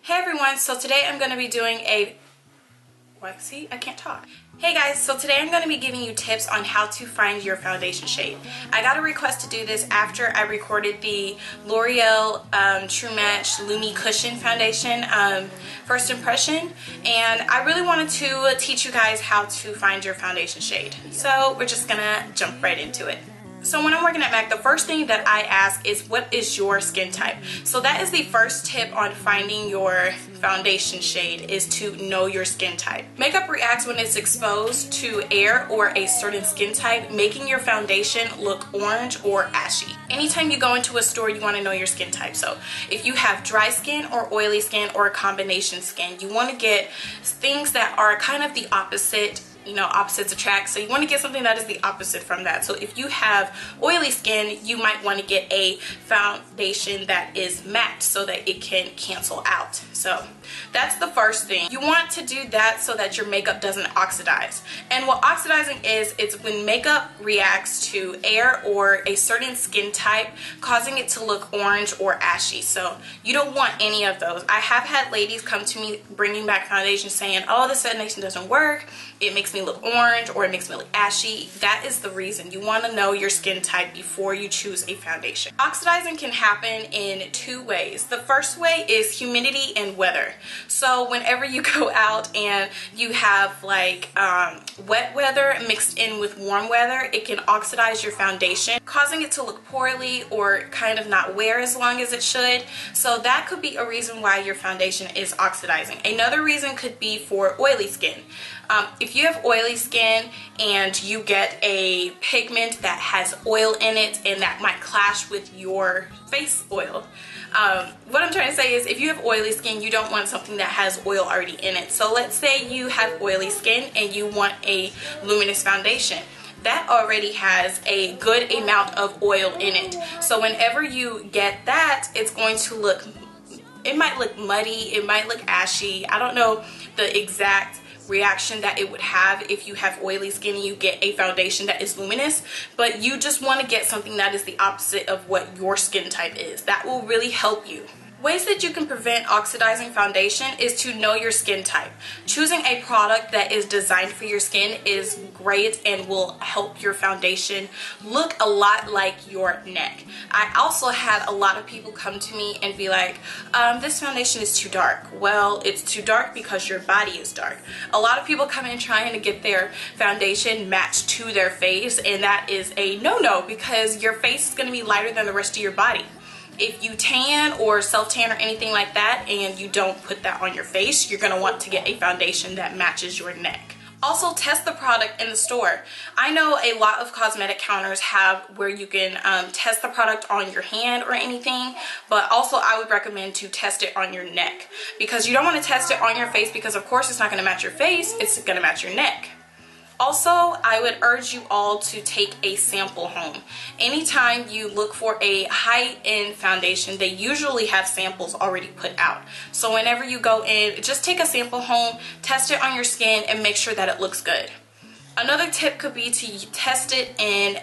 Hey everyone, so today I'm going to be doing I can't talk. Hey guys, so today I'm going to be giving you tips on how to find your foundation shade. I got a request to do this after I recorded the L'Oreal True Match Lumi Cushion Foundation first impression, and I really wanted to teach you guys how to find your foundation shade. So we're just gonna jump right into it. So when I'm working at MAC, the first thing that I ask is, what is your skin type? So that is the first tip on finding your foundation shade, is to know your skin type. Makeup reacts when it's exposed to air or a certain skin type, making your foundation look orange or ashy. Anytime you go into a store, you want to know your skin type. So if you have dry skin or oily skin or a combination skin, you want to get things that are kind of the opposite. You know, opposites attract, so you want to get something that is the opposite from that. So if you have oily skin, you might want to get a foundation that is matte so that it can cancel out. So that's the first thing. You want to do that so that your makeup doesn't oxidize. And what oxidizing is, it's when makeup reacts to air or a certain skin type, causing it to look orange or ashy. So you don't want any of those. I have had ladies come to me bringing back foundation saying, oh, this foundation doesn't work, it makes me look orange or it makes me look ashy. That is the reason. You want to know your skin type before you choose a foundation. Oxidizing can happen in two ways. The first way is humidity and weather. So whenever you go out and you have like wet weather mixed in with warm weather, it can oxidize your foundation, causing it to look poorly or kind of not wear as long as it should. So that could be a reason why your foundation is oxidizing. Another reason could be for oily skin. If you have oily skin and you get a pigment that has oil in it and that might clash with your face oil, what I'm trying to say is, if you have oily skin, you don't want something that has oil already in it. So let's say you have oily skin and you want a luminous foundation that already has a good amount of oil in it. So whenever you get that, it's going to look, it might look muddy, it might look ashy. I don't know the exact reaction that it would have if you have oily skin and you get a foundation that is luminous, but you just want to get something that is the opposite of what your skin type is. That will really help you. Ways that you can prevent oxidizing foundation is to know your skin type. Choosing a product that is designed for your skin is great and will help your foundation look a lot like your neck. I also had a lot of people come to me and be like, this foundation is too dark. Well, it's too dark because your body is dark. A lot of people come in trying to get their foundation matched to their face, and that is a no-no because your face is going to be lighter than the rest of your body. If you tan or self-tan or anything like that and you don't put that on your face, you're going to want to get a foundation that matches your neck. Also, test the product in the store. I know a lot of cosmetic counters have where you can test the product on your hand or anything, but also I would recommend to test it on your neck, because you don't want to test it on your face because of course it's not going to match your face, it's going to match your neck. Also, I would urge you all to take a sample home. Anytime you look for a high-end foundation, they usually have samples already put out. So whenever you go in, just take a sample home, test it on your skin, and make sure that it looks good. Another tip could be to test it in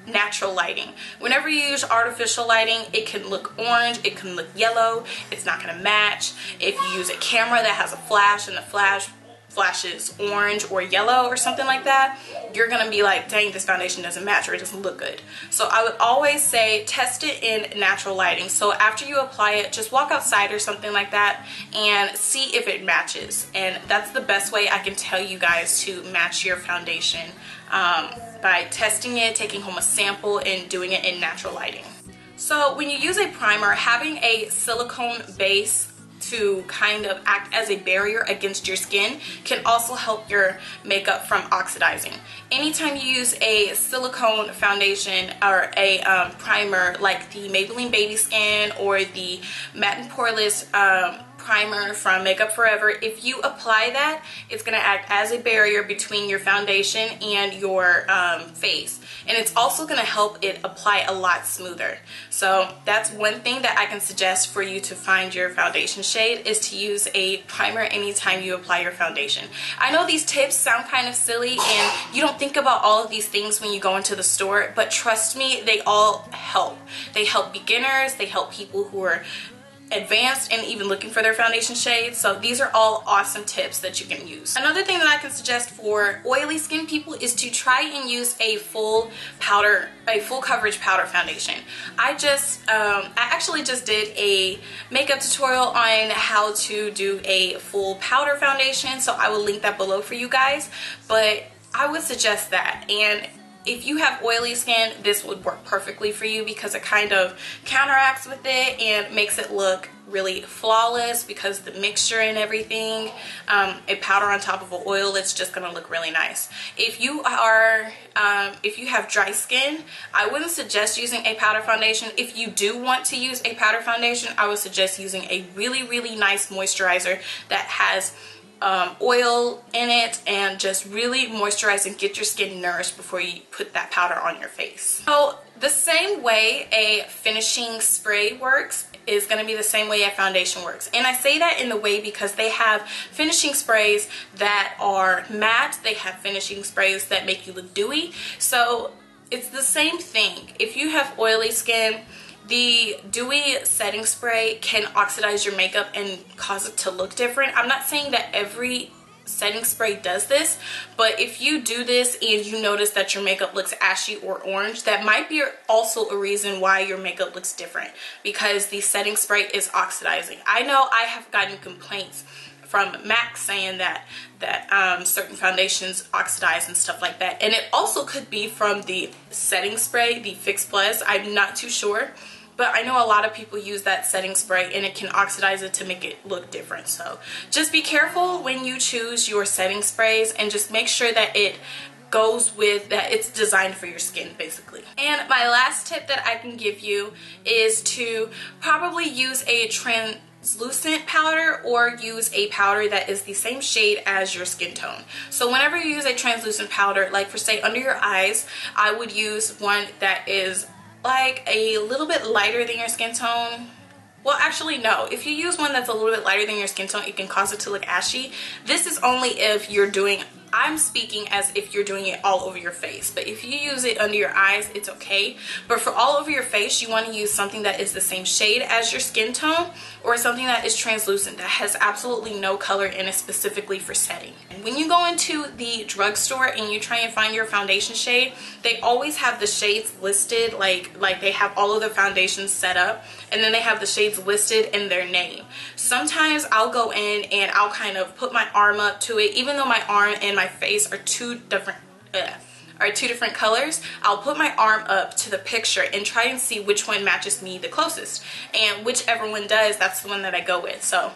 natural lighting. Whenever you use artificial lighting, it can look orange, it can look yellow, it's not going to match. If you use a camera that has a flash and the flashes orange or yellow or something like that, you're gonna be like, dang, this foundation doesn't match or it doesn't look good. So I would always say test it in natural lighting. So after you apply it, just walk outside or something like that and see if it matches. And that's the best way I can tell you guys to match your foundation, by testing it, taking home a sample, and doing it in natural lighting. So when you use a primer, having a silicone base to kind of act as a barrier against your skin can also help your makeup from oxidizing. Anytime you use a silicone foundation or a primer like the Maybelline Baby Skin or the Matte and Poreless primer from Makeup Forever, if you apply that, it's going to act as a barrier between your foundation and your face. And it's also going to help it apply a lot smoother. So that's one thing that I can suggest for you to find your foundation shade, is to use a primer anytime you apply your foundation. I know these tips sound kind of silly and you don't think about all of these things when you go into the store, but trust me, they all help. They help beginners, they help people who are advanced and even looking for their foundation shades. So these are all awesome tips that you can use. Another thing that I can suggest for oily skin people is to try and use a full coverage powder foundation. I actually just did a makeup tutorial on how to do a full powder foundation, so I will link that below for you guys, but I would suggest that. And if you have oily skin, this would work perfectly for you because it kind of counteracts with it and makes it look really flawless because the mixture and everything, a powder on top of an oil, it's just gonna look really nice. If you have dry skin, I wouldn't suggest using a powder foundation. If you do want to use a powder foundation, I would suggest using a really nice moisturizer that has oil in it, and just really moisturize and get your skin nourished before you put that powder on your face. So the same way a finishing spray works is going to be the same way a foundation works. And I say that in the way because they have finishing sprays that are matte, they have finishing sprays that make you look dewy. So it's the same thing. If you have oily skin, the dewy setting spray can oxidize your makeup and cause it to look different. I'm not saying that every setting spray does this, but if you do this and you notice that your makeup looks ashy or orange, that might be also a reason why your makeup looks different, because the setting spray is oxidizing. I know I have gotten complaints from MAC saying that certain foundations oxidize and stuff like that, and it also could be from the setting spray, the Fix Plus. I'm not too sure, but I know a lot of people use that setting spray and it can oxidize it to make it look different. So just be careful when you choose your setting sprays, and just make sure that it goes with that, it's designed for your skin basically. And my last tip that I can give you is to probably use a translucent powder or use a powder that is the same shade as your skin tone. So whenever you use a translucent powder, like for say under your eyes, I would use one that is like a little bit lighter than your skin tone. Well, actually no, if you use one that's a little bit lighter than your skin tone, it can cause it to look ashy. This is only if you're doing, I'm speaking as if you're doing it all over your face, but if you use it under your eyes, it's okay. But for all over your face, you want to use something that is the same shade as your skin tone, or something that is translucent, that has absolutely no color in it, specifically for setting. And when you go into the drugstore and you try and find your foundation shade, they always have the shades listed, like they have all of the foundations set up, and then they have the shades listed in their name. Sometimes I'll go in and I'll kind of put my arm up to it, even though my arm and my face are two different colors. I'll put my arm up to the picture and try and see which one matches me the closest, and whichever one does, that's the one that I go with. So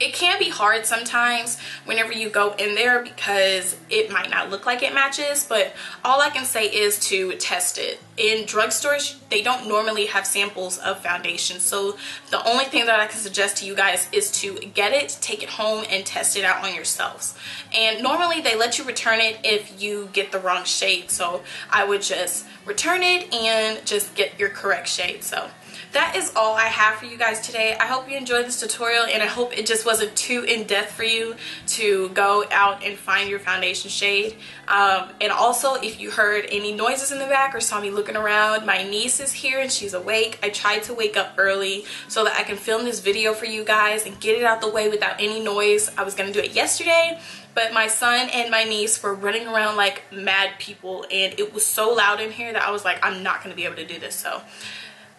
it can be hard sometimes whenever you go in there because it might not look like it matches, but all I can say is to test it. In drugstores, they don't normally have samples of foundation, so the only thing that I can suggest to you guys is to get it, take it home, and test it out on yourselves. And normally they let you return it if you get the wrong shade, so I would just return it and just get your correct shade. So that is all I have for you guys today. I hope you enjoyed this tutorial, and I hope it just wasn't too in-depth for you to go out and find your foundation shade. And also, if you heard any noises in the back or saw me looking around, my niece is here and she's awake. I tried to wake up early so that I can film this video for you guys and get it out the way without any noise. I was gonna do it yesterday, but my son and my niece were running around like mad people, and it was so loud in here that I was like, I'm not gonna be able to do this. So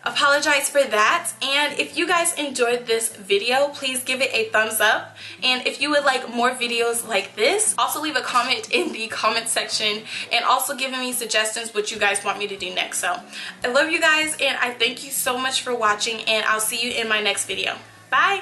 apologize for that. And if you guys enjoyed this video, please give it a thumbs up, and if you would like more videos like this, also leave a comment in the comment section, and also giving me suggestions what you guys want me to do next. So I love you guys, and I thank you so much for watching, and I'll see you in my next video. Bye.